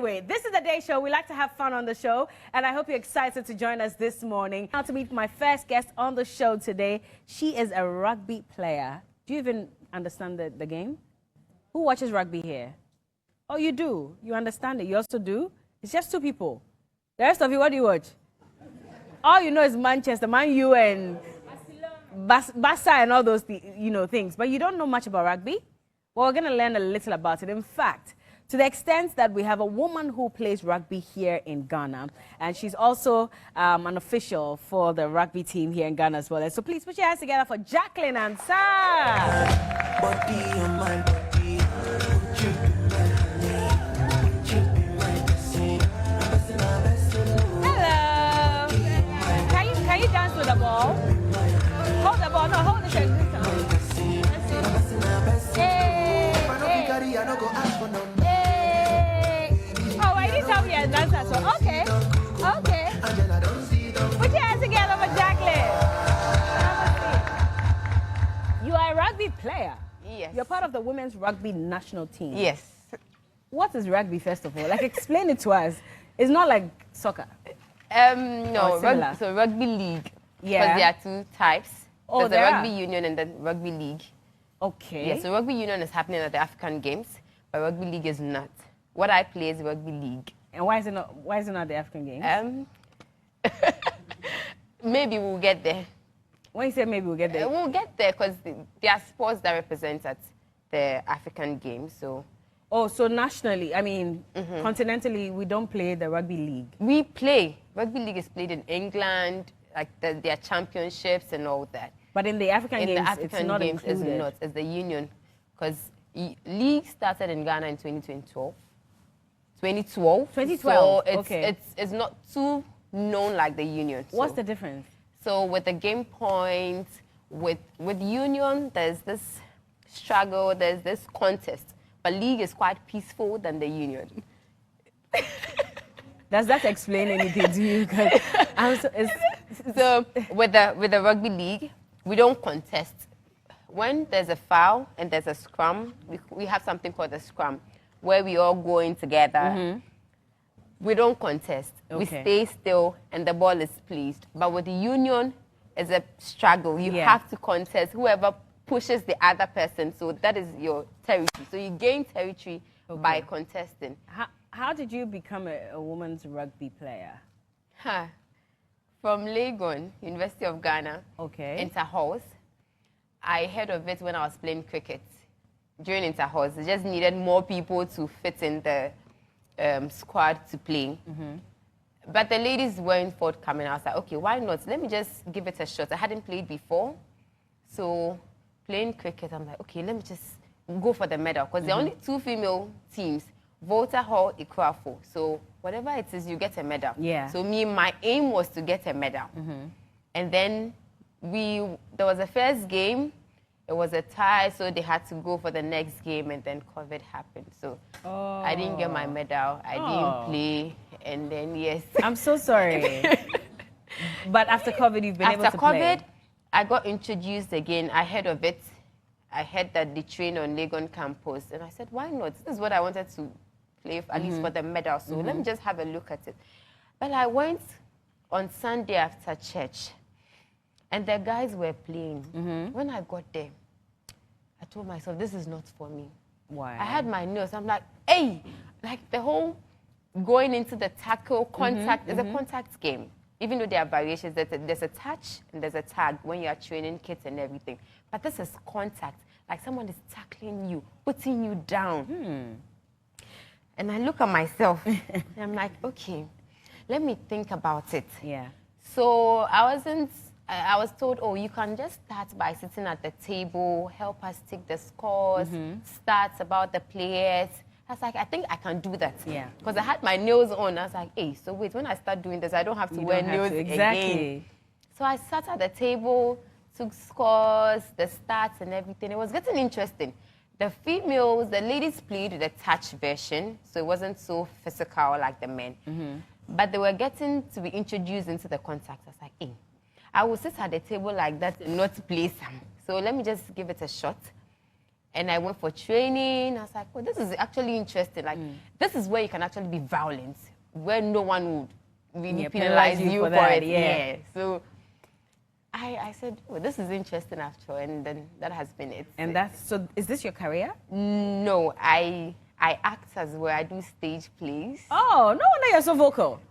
Anyway, this is the Day Show. We like to have fun on the show, and I hope you're excited to join us this morning. Now to meet my first guest on the show today. She is a rugby player. Do you even understand the game? Who watches rugby here? Oh, you do? You understand it? You also do? It's just two people. The rest of you, what do you watch? All you know is Manchester, Man U, and Barca and all those things. But you don't know much about rugby? Well, we're going to learn a little about it. In fact, to the extent that we have a woman who plays rugby here in Ghana, and she's also an official for the rugby team here in Ghana as well. So please put your hands together for Jacqueline and Sam. Hello. Can you dance with the ball? Hold the ball. No, hold the shake. Dancer, so okay. Put your hands together for Jacqueline. You are a rugby player. Yes. You're part of the women's rugby national team. Yes. What is rugby, first of all? Like, explain it to us. It's not like soccer. No, rugby league. Yeah. Because there are two types. Oh, there's the rugby union and the rugby league. Okay. Yeah, so rugby union is happening at the African Games, but rugby league is not. What I play is rugby league. And why is it not the African Games? Maybe we'll get there. When you say maybe we'll get there? We'll get there because there are sports that represent at the African Games. So. Oh, so nationally, I mean, continentally, we don't play the rugby league. We play. Rugby league is played in England, like their championships and all that. But in the African Games, the African it's not Games included. It's not. It's the union, because league started in Ghana in 2012. 2012. So it's not too known like the union. What's the difference? So with the game points, with union, there's this struggle, there's this contest. But league is quite peaceful than the union. Does that explain anything to you? So with the rugby league, we don't contest. When there's a foul and there's a scrum, we have something called a scrum, where we all go in together. We don't contest. Okay. We stay still and the ball is placed. But with the union, it's a struggle. You have to contest whoever pushes the other person. So that is your territory. So you gain territory by contesting. How did you become a women's rugby player? From Legon, University of Ghana, Inter-House. I heard of it when I was playing cricket. During Inter-House, they just needed more people to fit in the squad to play. But the ladies weren't forthcoming. I was like, okay, why not? Let me just give it a shot. I hadn't played before. So playing cricket, I'm like, okay, let me just go for the medal. Because there are only two female teams, Volta Hall, Ikwafo. So whatever it is, you get a medal. Yeah. So my aim was to get a medal. And then there was a first game. It was a tie, so they had to go for the next game, and then COVID happened. So I didn't get my medal. I didn't play, and then, yes. I'm so sorry. But after COVID, you've been able to play? After COVID, I got introduced again. I heard of it. I heard that they train on Legon campus, and I said, why not? This is what I wanted to play, at least for the medal, so let me just have a look at it. But I went on Sunday after church. And the guys were playing. When I got there, I told myself, this is not for me. Why? I had my nose. I'm like, hey, like the whole going into the tackle, contact, is a contact game. Even though there are variations, there's a touch and there's a tag when you are training kids and everything. But this is contact, like someone is tackling you, putting you down. And I look at myself, and I'm like, okay, let me think about it. Yeah. So I was told, oh, you can just start by sitting at the table, help us take the scores, stats about the players. I was like, I think I can do that. Yeah. Because I had my nails on. I was like, hey, so wait, when I start doing this, I don't have to wear nails again. So I sat at the table, took scores, the stats and everything. It was getting interesting. The females, the ladies played the touch version, so it wasn't so physical like the men. But they were getting to be introduced into the contact. I was like, hey, I will sit at the table like that and not play some. So let me just give it a shot. And I went for training. I was like, well, this is actually interesting. Like, this is where you can actually be violent, where no one would really penalize you for it. Yeah. So I said, well, this is interesting after all. And then that has been it. And so is this your career? No, I act as well. I do stage plays. Oh, no wonder you're so vocal.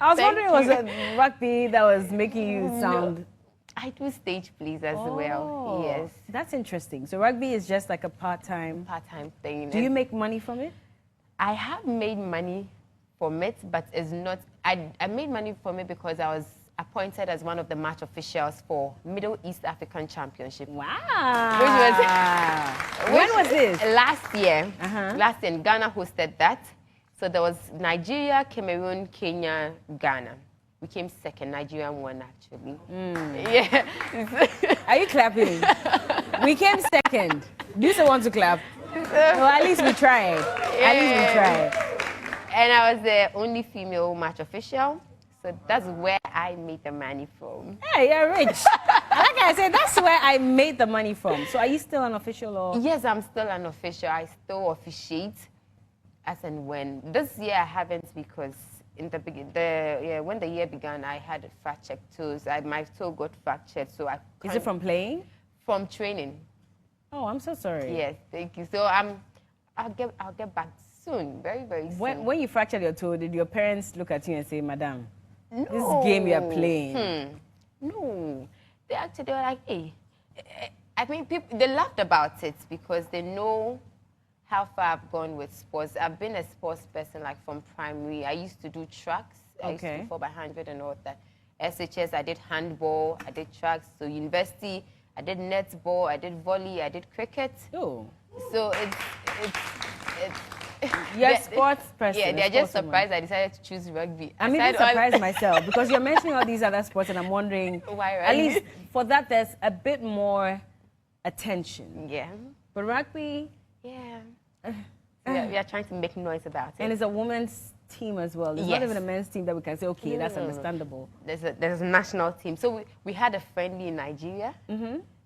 I was wondering, was it rugby that was making you sound... No, I do stage plays as well, yes. That's interesting. So rugby is just like a part-time... Part-time thing. Do you make money from it? I have made money from it, but it's not... I made money from it because I was appointed as one of the match officials for Middle East African Championship. Wow. When was this? Last year. Last year, Ghana hosted that. So there was Nigeria, Cameroon, Kenya, Ghana. We came second. Nigeria won, actually. Yeah. Are you clapping? We came second. Do you still want to clap? Well, at least we tried. Yeah. At least we tried. And I was the only female match official. So that's where I made the money from. Hey, you're rich. Like I said, that's where I made the money from. So are you still an official or? Yes, I'm still an official. I still officiate as and when. This year I haven't because in the beginning, when the year began, I had fractured toes. My toe got fractured, so I. Is it from playing? From training. Oh, I'm so sorry. Yes, thank you. So I'll get back soon, very, very soon. When you fractured your toe, did your parents look at you and say, "Madam, no. This game you are playing"? No, they were like, "Hey," I mean, they laughed about it because they know how far I've gone with sports. I've been a sports person like from primary. I used to do tracks. I used to do 4x100 and all that. SHS, I did handball, I did tracks. So university, I did netball, I did volley, I did cricket. Oh. So it's you're a sports person. Yeah, they're just surprised I decided to choose rugby. I'm even surprised myself because you're mentioning all these other sports and I'm wondering, why rugby? At least for that there's a bit more attention. Yeah. But rugby... Yeah. We are trying to make noise about it. And it's a women's team as well. It's not even a men's team that we can say, okay, that's understandable. There's a national team. So we had a friendly in Nigeria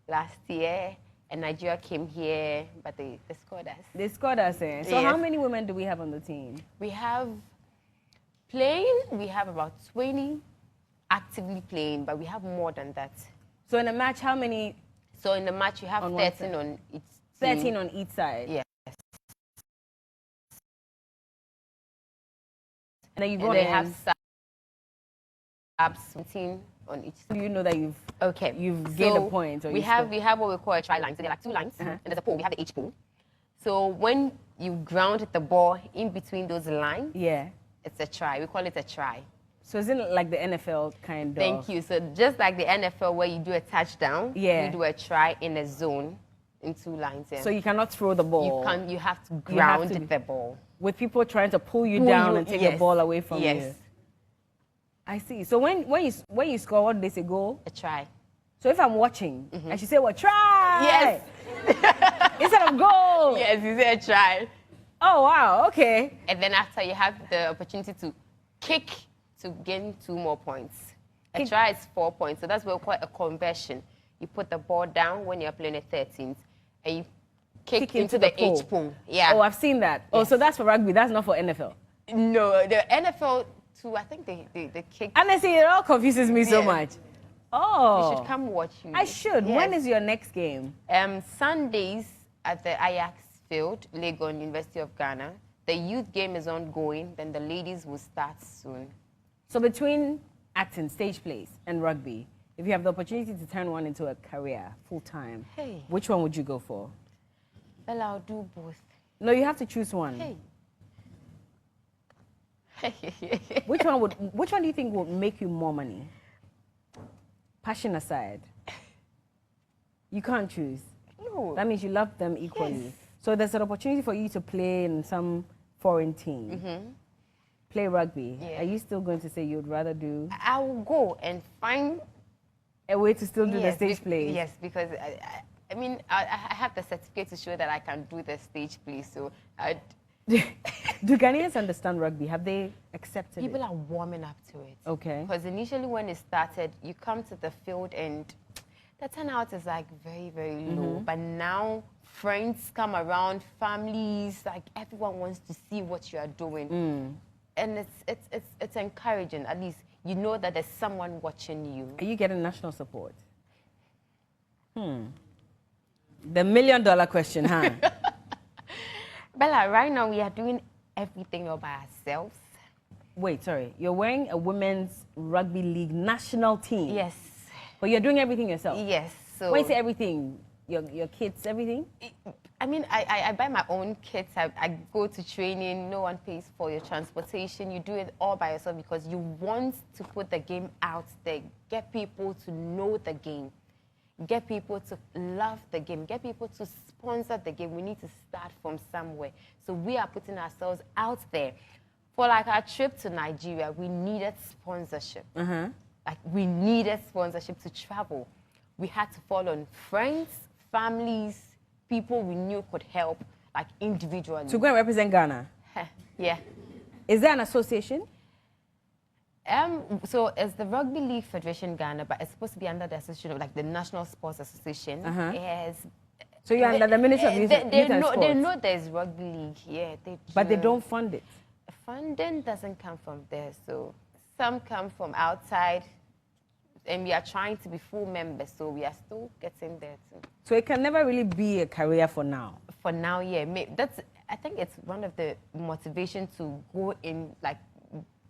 last year. And Nigeria came here, but they scored us. They scored us, eh? So how many women do we have on the team? We have playing, we have about 20 actively playing, but we have more than that. So in a match, how many? So in the match, you have 13 on each team. 13 on each side? Yes. And then you go and they have subs 17 on each side. Do you know that you've gained a point? Or we have what we call a try line. So there are like 2 lines, and there's a pole. We have the H pole. So when you ground the ball in between those lines, it's a try. We call it a try. So isn't it like the NFL kind of? Thank you. So just like the NFL where you do a touchdown, we do a try in a zone in 2 lines. So you cannot throw the ball. You have to ground the ball. With people trying to pull you down and take the ball away from you. Yes. I see. So when you score, what do they say? Goal? A try. So if I'm watching, I should say, what, try? Yes. Instead of goal. Yes, you say a try. Oh, wow, okay. And then after you have the opportunity to kick to gain 2 more points. A try is 4 points, so that's what we call a conversion. You put the ball down when you're playing a 13th, and you kick into the H pole. Yeah. Oh, I've seen that. Yes. Oh, so that's for rugby, that's not for NFL? No, the NFL... I think they kick. Honestly, it all confuses me so much. Oh. You should come watch. I should. Yes. When is your next game? Sundays at the Ajax Field, Legon, University of Ghana. The youth game is ongoing. Then the ladies will start soon. So between acting, stage plays, and rugby, if you have the opportunity to turn one into a career, full-time, which one would you go for? Well, I'll do both. No, you have to choose one. Which one do you think will make you more money? Passion aside. You can't choose. No. That means you love them equally. Yes. So there's an opportunity for you to play in some foreign team. Play rugby. Yeah. Are you still going to say you'd rather do? I will go and find a way to still do the stage plays. Yes, because I mean, I have the certificate to show that I can do the stage plays. So do Ghanaians understand rugby? Have they accepted People are warming up to it. Okay. Because initially when it started, you come to the field and the turnout is like very, very low. But now friends come around, families, like everyone wants to see what you are doing. And it's encouraging. At least you know that there's someone watching you. Are you getting national support? The $1 million question, huh? Bella, right now we are doing everything all by ourselves. Wait, sorry. You're wearing a women's rugby league national team? Yes. But you're doing everything yourself? Yes. So when you say everything, your kids, everything? I mean, I buy my own kits. I go to training. No one pays for your transportation. You do it all by yourself because you want to put the game out there, get people to know the game, get people to love the game, get people to sponsor the game. We need to start from somewhere. So we are putting ourselves out there. For like our trip to Nigeria, we needed sponsorship. Like we needed sponsorship to travel. We had to fall on friends, families, people we knew could help, like individually. To go and represent Ghana? Yeah. Is there an association? So it's the Rugby League Federation Ghana, but it's supposed to be under the association of like the National Sports Association. Yes. So you're under the Ministry of Youth and Sports? They know there's Rugby League, yeah. But they don't fund it? Funding doesn't come from there, so some come from outside. And we are trying to be full members, so we are still getting there too. So it can never really be a career for now? For now, yeah. I think it's one of the motivation to go in, like,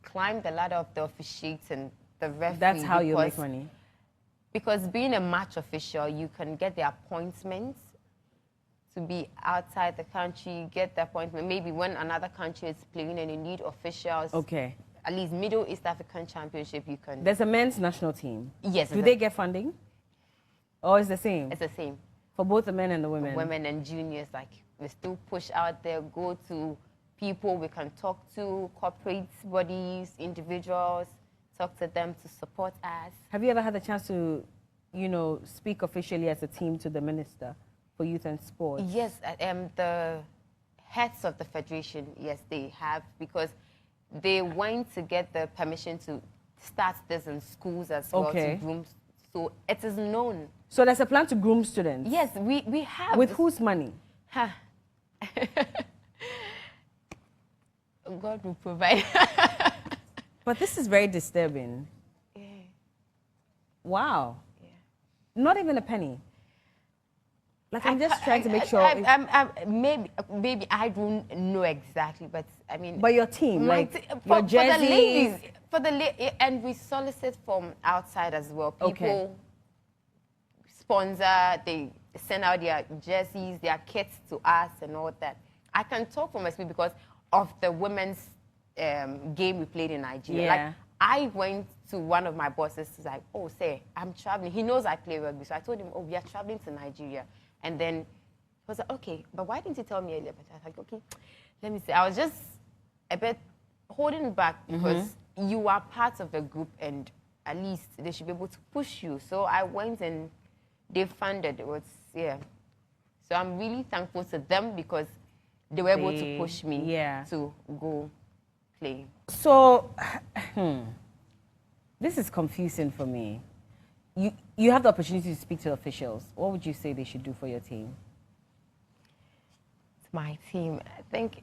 climb the ladder of the officiates and the referee. That's how you make money? Because being a match official, you can get the appointments to be outside the country, get the appointment. Maybe when another country is playing and you need officials. Okay. At least Middle East African Championship, you can. There's a men's national team. Yes. Do they get funding? Or is it the same? It's the same. For both the men and the women? Women and juniors, like we still push out there, go to people we can talk to, corporate bodies, individuals, talk to them to support us. Have you ever had the chance to, you know, speak officially as a team to the Minister for Youth and Sport? Yes, the heads of the federation, yes, they have, because they went to get the permission to start this in schools as well, to groom. So it is known. So there's a plan to groom students? Yes, we have. With whose money? God will provide. But this is very disturbing. Yeah. Wow. Yeah. Not even a penny. Like, I'm just trying to make sure. Maybe I don't know exactly, but I mean. But your team, like your jerseys. For the ladies, and we solicit from outside as well. People sponsor, they send out their jerseys, their kits to us and all that. I can talk for myself because of the women's game we played in Nigeria. Yeah. Like, I went to one of my bosses, who's like, oh, say, I'm traveling. He knows I play rugby. So I told him, oh, we are traveling to Nigeria. And then he was like, okay, but why didn't you tell me earlier? But I was like, okay, let me see. I was just a bit holding back because you are part of the group and at least they should be able to push you. So I went and they funded it. So I'm really thankful to them because they were able to push me to go play. So, this is confusing for me. You have the opportunity to speak to officials. What would you say they should do for your team? It's my team. I think.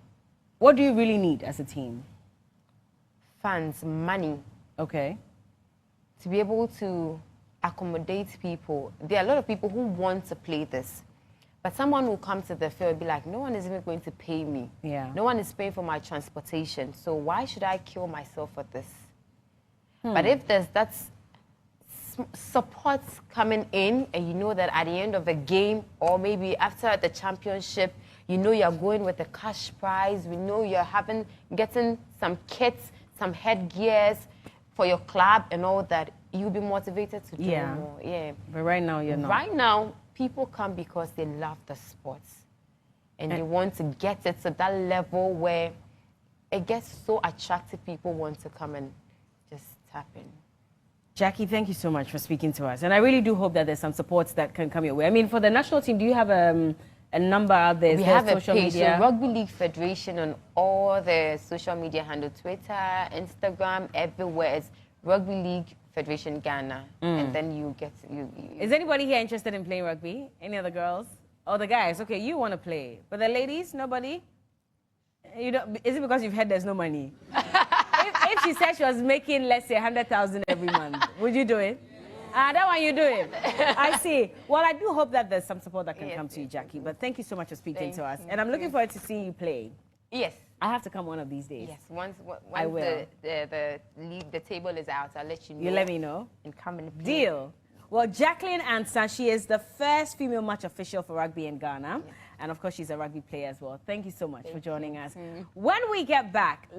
What do you really need as a team? Funds, money. Okay. To be able to accommodate people. There are a lot of people who want to play this. But someone will come to the field and be like, no one is even going to pay me. Yeah. No one is paying for my transportation. So why should I kill myself for this? But if there's that support coming in and you know that at the end of the game or maybe after the championship, you know you're going with a cash prize, we know you're getting some kits, some headgears for your club and all that, you'll be motivated to do more. Yeah. But right now you're not. Right now, people come because they love the sports and they want to get it to that level where it gets so attractive, people want to come and just tap in. Jackie, thank you so much for speaking to us. And I really do hope that there's some supports that can come your way. I mean, for the national team, do you have a number out there? We have a page, so Rugby League Federation on all the social media handle, Twitter, Instagram, everywhere. It's Rugby League Federation Ghana. And then you get... Is anybody here interested in playing rugby? Any other girls? Oh, the guys. Okay, you want to play. But the ladies, nobody? You don't, is it because you've heard there's no money? if she said she was making, let's say, 100,000 every month, would you do it? That one you do it. I see. Well, I do hope that there's some support that can come to you, Jackie. But thank you so much for speaking to us. And I'm looking forward to seeing you play. Yes. I have to come one of these days. Yes. Once I will. the table is out, I'll let you know. You let me know. And come and play. Deal. Well, Jacqueline Ansa, she is the first female match official for rugby in Ghana. Yeah. And of course, she's a rugby player as well. Thank you so much for joining us. When we get back,